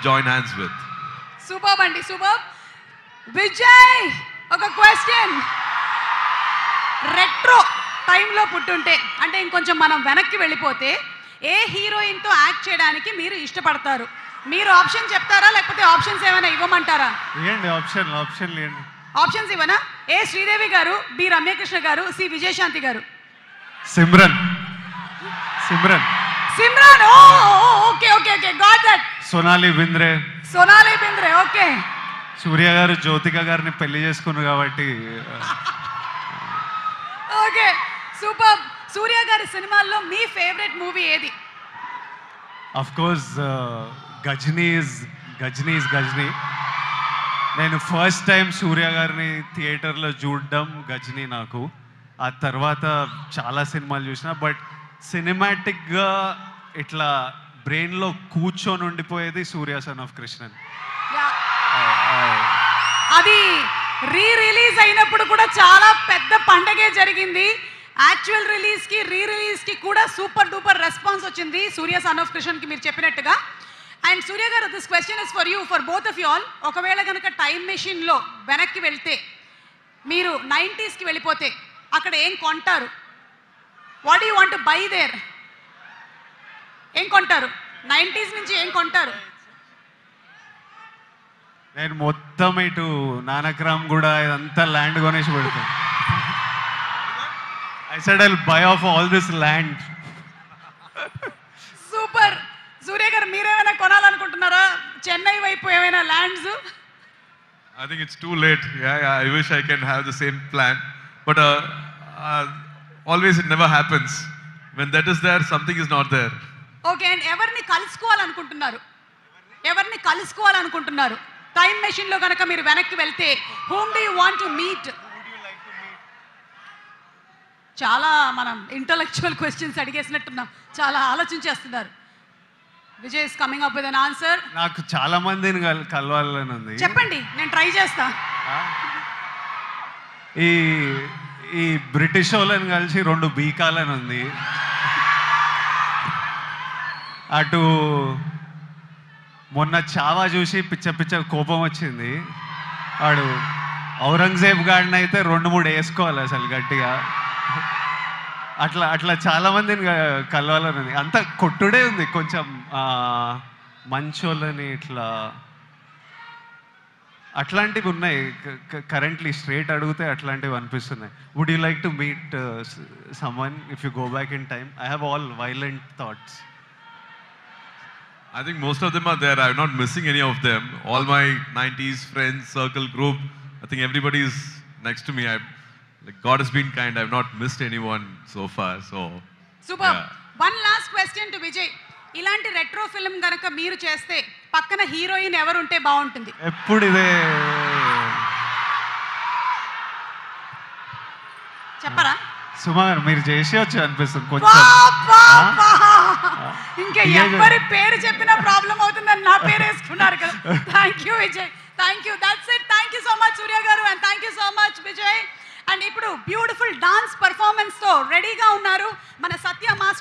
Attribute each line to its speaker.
Speaker 1: join hands with.
Speaker 2: Superb andi, superb. Vijay, oka question. Retro time lo puttunte ante inkoncham manam venakki vellipote A heroine తో act చేయడానికి మీరు ఇష్టపడతారు? మీరు option చెప్తారా లేకపోతే options ఏమైనా ఇవ్వమంటారా?
Speaker 3: ఏంటి ఆప్షన్ లేండి.
Speaker 2: ఆప్షన్స్ ఇవ్వనా? ఏ శ్రీదేవి గారు, బి రమ్యకృష్ణ గారు, సి విజయశాంతి గారు.
Speaker 3: Simran.
Speaker 2: Okay okay okay, got that.
Speaker 3: Sonali Bendre.
Speaker 2: Okay.
Speaker 3: Surya గారు జ్యోతిక గారిని పెళ్లి చేసుకున్నారు కాబట్టి.
Speaker 2: Okay, super. సూర్య గారి సినిమాల్లో మీ ఫేవరెట్ మూవీ ఏది?
Speaker 3: Of course Ghazni. నేను ఫస్ట్ టైం సూర్య గారిని థియేటర్లో చూడడం గజ్నీ నాకు. ఆ తర్వాత చాలా సినిమాలు చూసిన, బట్ సినిమాటిక్గా ఇట్లా బ్రెయిన్లో కూర్చొని ఉండిపోయేది సూర్య సన్ ఆఫ్ కృష్ణన్.
Speaker 2: అది రిలీజ్ అయినప్పుడు కూడా చాలా పెద్ద పండగే జరిగింది. యాక్చువల్ రిలీజ్కి రిలీజ్కి కూడా సూపర్ డూపర్ రెస్పాన్స్ వచ్చింది సూర్య సన్ ఆఫ్ కృష్ణన్కి మీరు చెప్పినట్టుగా. అండ్ సూర్య గారు, this question is for you, for both of you all. ఒకవేళ కనుక టైం మెషిన్లో వెనక్కి వెళ్తే, మీరు 90sకి వెళ్ళిపోతే అక్కడ ఏం కొంటారు? What you want to by their? ఏం కొంటారు? 90s నుంచి ఏం కొంటారు?
Speaker 3: నేను మొత్తం ఇటు నానక్రామ్ కూడా ఇదంతా ల్యాండ్ కొనేసి పెడతాను. I said I'll buy off all this land.
Speaker 2: Super. Surya గారు, మీరేమైనా కొనాలనుకుంటున్నారా? చెన్నై వైపు ఏమైనా lands?
Speaker 1: I think it's too late. Yeah, I wish I can have the same plan, but always it never happens. When that is there, something is not there.
Speaker 2: Okay. And ఎవరిని కలుసుకోవాలనుకుంటున్నారు? Time machine లో కనుక మీరు వెనక్కి వెళ్తే whom do you want to meet? చాలా మనం intellectual questions అడిగేసినట్టున్నాం, చాలా ఆలోచించేస్తున్నారు. Vijay is coming up with an answer.
Speaker 3: నాకు చాలా మందిని కలవాలని ఉంది.
Speaker 2: చెప్పండి, నేను ట్రై చేస్తా.
Speaker 3: ఈ బ్రిటిష్ వాళ్ళని కలిసి 2 బీకాలని ఉంది. అటు మొన్న చావా చూసి పిచ్చ కోపం వచ్చింది. వాడు ఔరంగజేబ్ గాడిని అయితే 2-3 వేసుకోవాలి అసలు గట్టిగా. అట్లా చాలా మందిని కలవాలని ఉంది. అంత కొట్టుడే ఉంది. కొంచెం మంచోళ్ళని ఇట్లా అట్లాంటివి ఉన్నాయి. కరెంట్లీ స్ట్రేట్ అడిగితే అట్లాంటివి అనిపిస్తున్నాయి. Would you like to meet someone if you go back in time? I have all violent thoughts.
Speaker 1: I think most of them are there. I'm not missing any of them. All my 90s friends, circle, group, I think everybody is next to me. Like, God has been kind. I've not missed anyone so far. So
Speaker 2: super. Yeah. One last question to Vijay. ఇలాంటి retro film గనక మీరు చేస్తే పక్కన heroine ఎవరు ఉంటే బాగుంటుంది?
Speaker 3: ఎప్పుడు ఇదే
Speaker 2: చెప్పరా?
Speaker 3: సుమారు మీరు చేసేయచ్చు అనిపిస్తుంది కొంచెం.
Speaker 2: ఇంకా ఎవరి పేరు చెప్పినా ప్రాబ్లం అవుతుందని నా పేరు వేసుకున్నారు కదా. Thank you Vijay, thank you. That's it. Thank you so much Surya గారు, and thank you so much Vijay. And ఇప్పుడు బ్యూటిఫుల్ డాన్స్ పర్ఫార్మెన్స్ తో రెడీగా ఉన్నారు మన సత్య మాస్టర్.